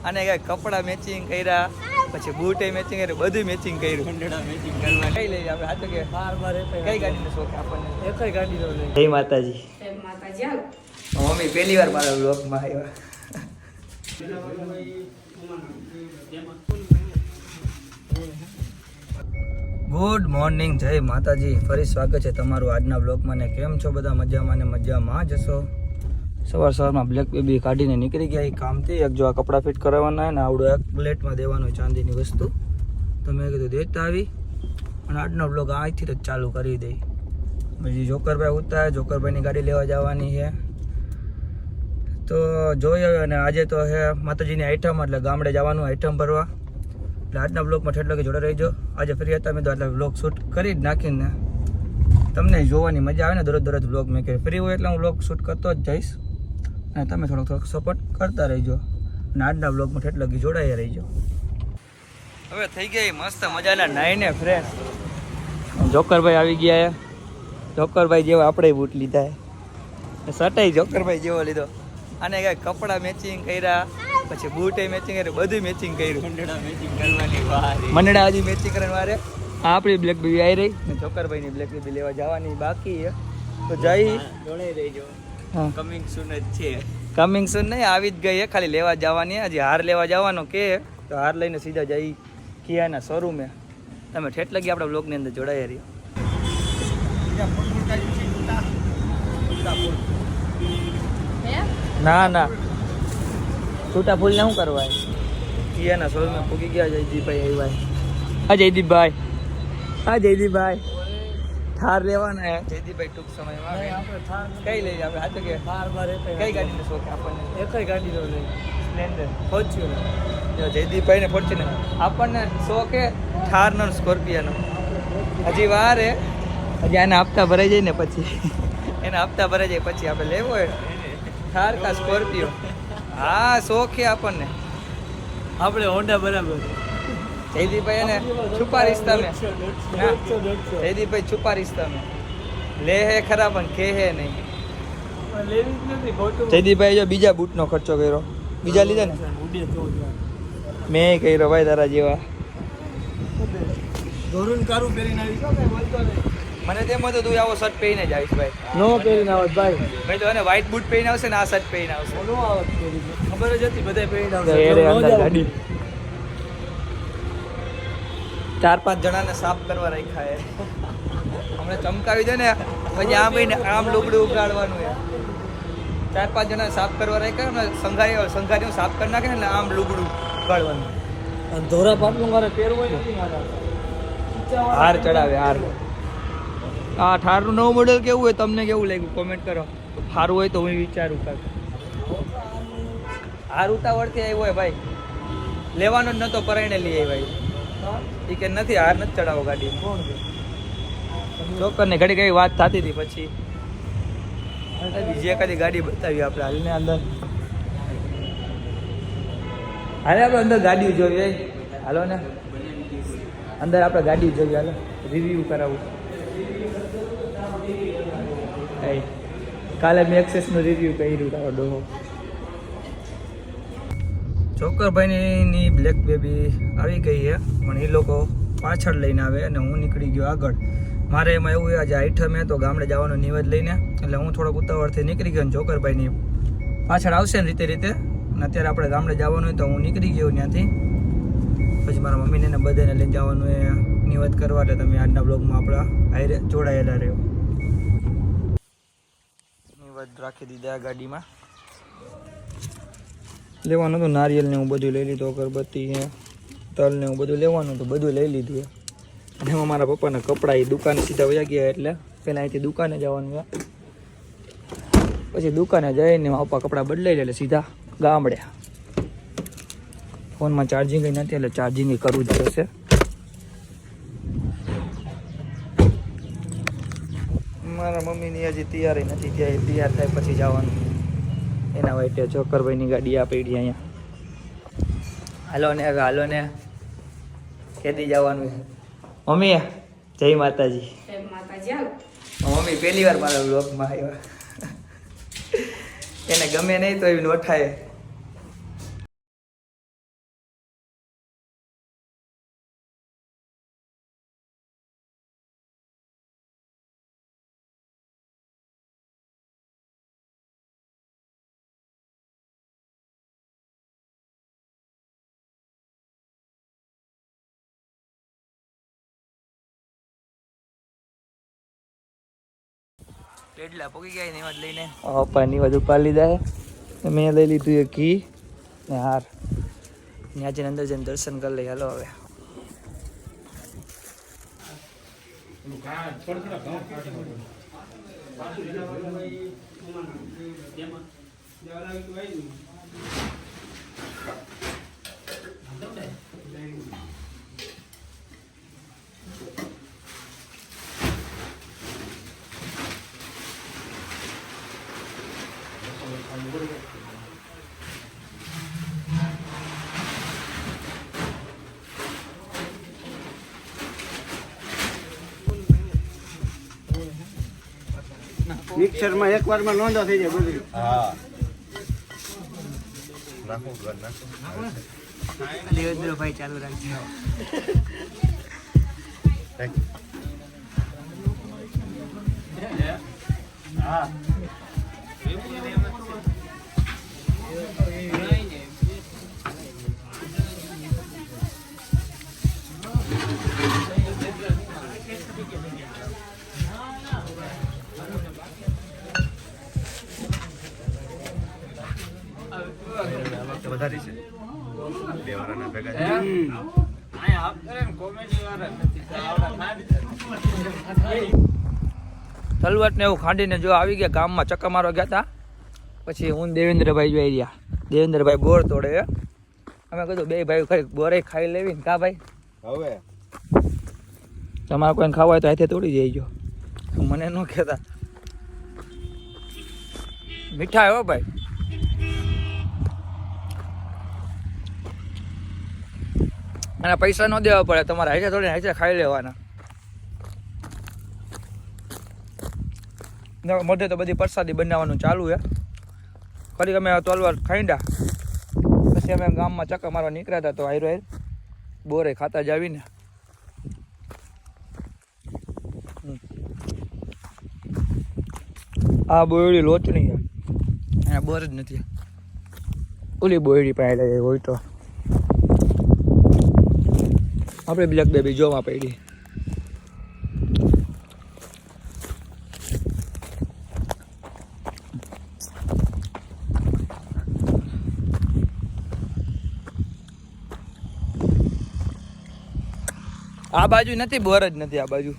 અને કઈ કપડા મેચિંગ કર્યા, પછી બૂટ મેચિંગ કર્યું, બધું મેચિંગ કર્યું. કંડડા મેચિંગ કરવા કઈ લઈ આપણે હાથ કે કઈ ગાડીનો શોખ આપણને? એકઈ ગાડીનો નહીં. જય માતાજી. જય માતાજી. મમ્મી પહેલી વાર મારા વ્લોગમાં આવ્યા. ગુડ મોર્નિંગ, જય માતાજી. ફરી સ્વાગત છે તમારું આજના બ્લોગમાં. ને કેમ છો બધા? મજામાં ને મજામાં જ હશો. સવારમાં બ્લેક બેબી કાઢીને નીકળી ગયા એ કામથી. એક જો આ કપડાં ફિટ કરાવવાના હોય ને આવડો એક પ્લેટમાં દેવાનું ચાંદીની વસ્તુ. તો મેં કીધું દેતા આવી અને આજનો બ્લોગ અહીંથી જ ચાલુ કરી દઈ. પછી જોકરભાઈ ઉતાર, જોકરભાઈની ગાડી લેવા જવાની છે. તો જોઈએ. અને આજે તો છે માતાજીની આઈટમ, એટલે ગામડે જવાનું આઈટમ ભરવા. એટલે આજના બ્લોગમાં ઠેઠ લગી જોડે રહીજો. આજે ફ્રી હતા મેં તો એટલે બ્લોગ શૂટ કરી જ નાખીને તમને જોવાની મજા આવે ને. દરરોજ બ્લોગ મેં કરી ફ્રી હોય એટલે હું બ્લોગ શૂટ કરતો જ જઈશ. અને તમે થોડોક સપોર્ટ કરતા રહીજો. અને આજના બ્લોગમાં ઠેઠ લગી જોડાઈ રહીજો. હવે થઈ ગઈ મસ્ત મજાના નાઈને ફ્રેશ. જોકરભાઈ આવી ગયા. જોકરભાઈ જેવો આપણે બૂટ લીધા. શર્ટ જોકરભાઈ જેવો લીધો. અને કઈ કપડાં મેચિંગ કર્યા, પછી બૂટ મેચિંગ કર્યું, બધું મેચિંગ કર્યું. મંડળા મેચિંગ કરવાની વાર, મંડળા હજી મેચિંગ કરવાની વારે. આપણી બ્લેક બેબી આવી રહી ને જોકરભાઈની બ્લેક બેબી લેવા જવાની બાકી છે. તો જઈ જોડાઈ રહીજો. કમિંગ સૂન જ છે. કમિંગ સૂન નહીં, આવી જ ગઈ છે. ખાલી લેવા જવાની. હજી હાર લેવા જવાનો કે તો હાર લઈને સીધા જઈ કિયાના શોરૂમે. તમે ઠેઠ લગી આપણા બ્લોગની અંદર જોડાઈ રહ્યો. ના ના, છૂટા ફૂલ ને શું કરવા? કિયાના શોરૂમે પૂગી ગયા. જયદીપભાઈ આવ્યા. હા જયદીપભાઈ, હા જયદીપભાઈ, થાર લેવાના હે જયદીપભાઈ ટૂંક સમયમાં. કઈ લઈ આપણે હાથે કે કઈ ગાડીનો શોખ આપણને? એકઈ ગાડીનો નહીં. Splendor, Fortuner. જયદીપભાઈ ને ફોર્ચ્યુનર. આપણને શોખ હે થારનો, સ્કોર્પિયોનો. હજી વાર હે. હજી આના હપ્તા ભરાઈ જાય ને પછી, એના હપ્તા ભરાઈ જાય પછી આપણે લેવો હોય થાર કા સ્કોર્પિયો. હા શોખ છે આપણને. આપણે હોન્ડા બરાબર. જયદીપભાઈ એને છુપા રિશ્તા મેં, જયદીપભાઈ છુપા રિશ્તા મેં લે હે ખરા પણ કે હે નહીં. જયદીપભાઈ જો બીજા બૂટનો ખર્ચો કર્યો. બીજા લીધા ને મેં કર્યો ભાઈ તારા જેવા. મને તેમ હતું તું આવો શર્ટ પહેરીને જ આવીશ ભાઈ. નો પહેરીને આવત ભાઈ. ભાઈ તો એને વ્હાઈટ બૂટ પહેરીને આવશે ને આ શર્ટ પહેરીને આવશે. નો આવત, ખબર જ હતી બધા પહેરીને આવશે. ગાડી 4-5 જણાને સાફ કરવા રાખ્યા. હમણાં ચમકાવી દે ને પછી આમ આમ લુગડું ઉગાડવાનું. 4-5 જણાને સાફ કરવા રાખ્યા ને સંઘારી સાફ કરી નાખે ને આમ લુગડું ઉગાડવાનું. ધોરા પાટલું મારે પહેરવું હોય નથી. હાર ચડાવે હાર. આ થારનું નવું મોડેલ કેવું હોય તમને કેવું લાગ્યું કોમેન્ટ કરો. સારું હોય તો હું વિચારું કાંક. હાર ઉતાવળથી આવ્યો હોય ભાઈ, લેવાનો જ નહોતો પરાઈને લઈ આવ્યા. એ કે નથી હાર નથી ચડાવો ગાડી. ચોક્કર ને ઘડી કઈ વાત થતી હતી પછી બીજી એકાદી ગાડી બતાવી આપણે. હાલને અંદર હાલે આપણે અંદર ગાડી જોઈએ. હાલો ને અંદર આપણે ગાડી જોઈએ. હાલો રિવ્યુ કરાવું. કાલે મેં એક્સેસનું રિવ્યુ કર્યું. તારો ડોહો જોકરભાઈની બ્લેક બેબી આવી ગઈ છે, પણ એ લોકો પાછળ લઈને આવે અને હું નીકળી ગયો આગળ. મારે એમાં એવું આજે આઈટમ હે તો ગામડે જવાનો નિવેદ લઈને, એટલે હું થોડોક ઉતાવળથી નીકળી ગયો. જોકરભાઈની પાછળ આવશે ને રીતે. અને અત્યારે આપણે ગામડે જવાનું હોય તો હું નીકળી ગયો ત્યાંથી. પછી મારા મમ્મીને ને બધાને લઈને જવાનું એ નિવેદ કરવા. એટલે તમે આજના બ્લોગમાં આપણા હારે જોડાયેલા રહ્યો. નિવેદ રાખી દીધા ગાડીમાં. લેવાનું હતું નારિયેલ ને હું બધું લઈ લીધું. અગરબત્તી ને તલ ને હું બધું લેવાનું હતું, બધું લઈ લીધું. અને એમાં મારા પપ્પાના કપડાં એ દુકાને સીધા વયા ગયા. એટલે પહેલાં અહીંથી દુકાને જવાનું છે. પછી દુકાને જઈને પપ્પા કપડાં બદલાઈ લે એટલે સીધા ગામડે. ફોનમાં ચાર્જિંગ નથી એટલે ચાર્જિંગ કરવું જ પડશે. મારા મમ્મીની હજી તૈયારી નથી થયા. તૈયાર થાય પછી જવાનું. એના વાઈટે જોકરભાઈની ગાડી આ પડી અહીંયા. હાલો ને હવે હાલો ને કેદી જવાનું છે? મમ્મી જય માતાજી. જય માતાજી. મમ્મી પહેલી વાર મારા બ્લોગમાં આવ્યા. એને ગમે નહીં તો એવી નોઠાય. પેડલા પોકી ગયા નિવાજ લઈને પપ્પા નિવાજ ઉપાડી લીધા છે. મેં લઈ લીધું એ ઘી ને હાર. ત્યાં જઈને અંદર જઈને દર્શન કરી લઈએ. હાલો હવે મિક્સર માં એક વાર માં નોંધો થઈ જાય બધું. હા નાખું ઘર નાખું ભાઈ ચાલુ રાખજો. હા વધારી છે 2 વાળાના ભેગા છે. તલવટ ને એવું ખાંડીને જો આવી ગયા ગામમાં ચક્કર મારવા ગયા હતા. પછી હું દેવેન્દ્રભાઈ જોઈ રહ્યા. દેવેન્દ્રભાઈ બોર તોડે. અમે કીધું બે ભાઈ ખરી બોરે ખાઈ લેવી ને કા ભાઈ. હવે તમારે કોઈને ખાવા હોય તો હાથે તોડી જઈજો. મને ન કહેતા. મીઠા હો ભાઈ. અને પૈસા ન દેવા પડે. તમારે હાથે તોડીને હાથે ખાઈ લેવાના. મોઢે તો બધી પ્રસાદી બનાવવાનું ચાલુ છે. ફરી અમે તલવાર ખાઈડા પછી અમે ગામમાં ચક્કર મારવા નીકળ્યા હતા. તો આયરો બોરે ખાતા જ આવીને આ બોયડી લોચની છે. અહીંયા બોર જ નથી. ઓલી બોયડી પાસે હોય તો આપણે બ્લેક બેબી જોવા પડી. આ બાજુ નથી, બોર જ નથી આ બાજુ.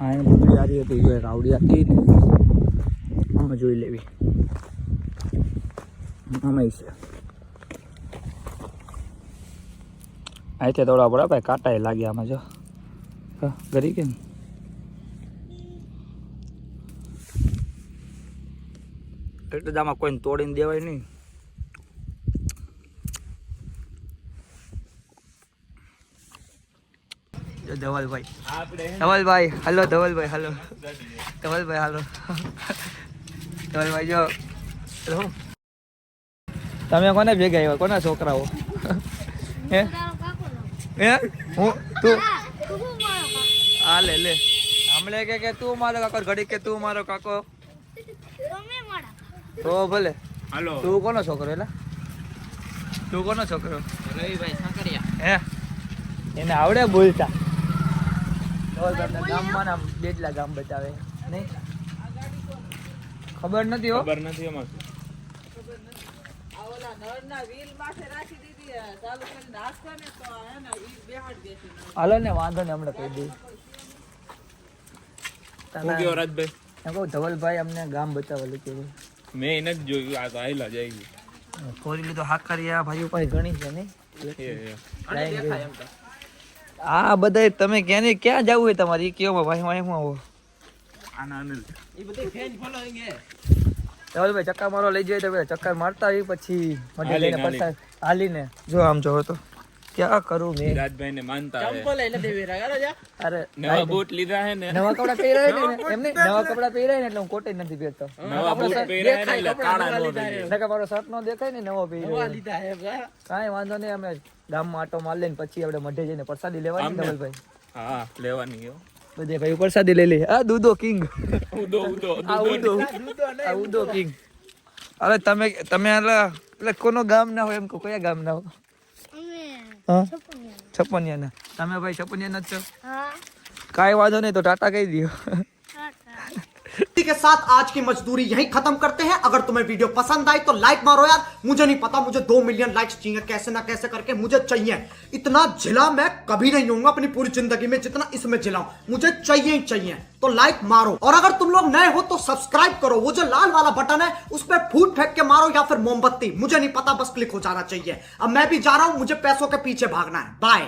આ બધું યારી હતી જો રાવડી હતી ને આમાં જોઈ લેવી. આમાં છે અહીંથી દોડવા પડે ભાઈ. કાંટા લાગે આમાં જો ગરી કેમ. એટલે જ આમાં કોઈને તોડીને દેવાય નહીં. ધવલભાઈ ધવલભાઈ હાલો. ધવલભાઈ હાલો. ધવલભાઈ હાલો. ધવલભાઈ જો તમે કોને ભેગા આવ્યા? કોના છોકરાઓ? હે હે હું તું હા લે લે હમણે કે તું મારો કાકો, ઘડી કે તું મારો કાકો. તો ભલે હાલો. તું કોનો છોકરો? એટલે તું કોનો છોકરો? રવિભાઈ સાંકરિયા. હે એને આવડે બોલતા? ગામમાં નામ બેટલા ગામ બતાવે નહીં. ખબર નથી હો. ખબર નથી એમાં. હાલો ને વાંધો ને હમણાં કહી દઈ. રાજભાઈ એમ કહું ધવલભાઈ અમને ગામ બતાવેલું કેવું. મેં એને જ જોયું. આ તો આયલા જાય કોરી તો હાકરિયા ભાઈઓ પાસે ઘણી છે નહીં. આ બધા તમે ક્યાં ક્યાં જવું હોય તમારે? એ કેવો ભાઈ હું આવો. ધવલભાઈ ચક્કર મારવા લઈ જાય તો ચક્કર મારતા આવી પછી હાલીને જો આમ જોવો તો क्या करूं मैं રાજભાઈ ને માનતા હે અરે નવા બૂટ લીધા હે ને નવા કપડા પહેરાય ને એમને નવા કપડા પહેરાય ને એટલે હું કોટે નથી પહેરતો નવા બૂટ પહેર્યા હે ને એટલે કાળા નો થઈ જાય. નકર મારો શર્ટ નો દેખાય ને નવો પહેર્યો કાંઈ વાંધો નહીં અમે ગામમાં આટો માર લઈને પછી આપણે મઢે જઈને પ્રસાદી લેવાની ધવલભાઈ હા લેવાની હો બધે ભાઈ પ્રસાદી લઈ લે આ દૂધો કિંગ ઉદો આ ઉદો કિંગ અરે તમે એટલે કોનો ગામ ના હોય એમ કહો કયા ગામ ના હો હા છપનિયા ના તમે ભાઈ છપનિયા ના જ છો કાંઈ વાંધો નહીં તો ટાટા કહી દો इसी के साथ आज की मजदूरी यहीं खत्म करते हैं। अगर तुम्हें वीडियो पसंद आई तो लाइक मारो यार, मुझे नहीं पता, मुझे 2 मिलियन लाइक्स चाहिए, कैसे ना कैसे करके मुझे चाहिए। इतना जिला मैं कभी नहीं होऊंगा अपनी पूरी जिंदगी में जितना इसमें जिलाऊं, मुझे चाहिए ही चाहिए। तो लाइक मारो, और अगर तुम लोग नए हो तो सब्सक्राइब करो, वो जो लाल वाला बटन है उस पर फूट फेंक के मारो या फिर मोमबत्ती, मुझे नहीं पता, बस क्लिक हो जाना चाहिए। अब मैं भी जा रहा हूं, मुझे पैसों के पीछे भागना है। बाय।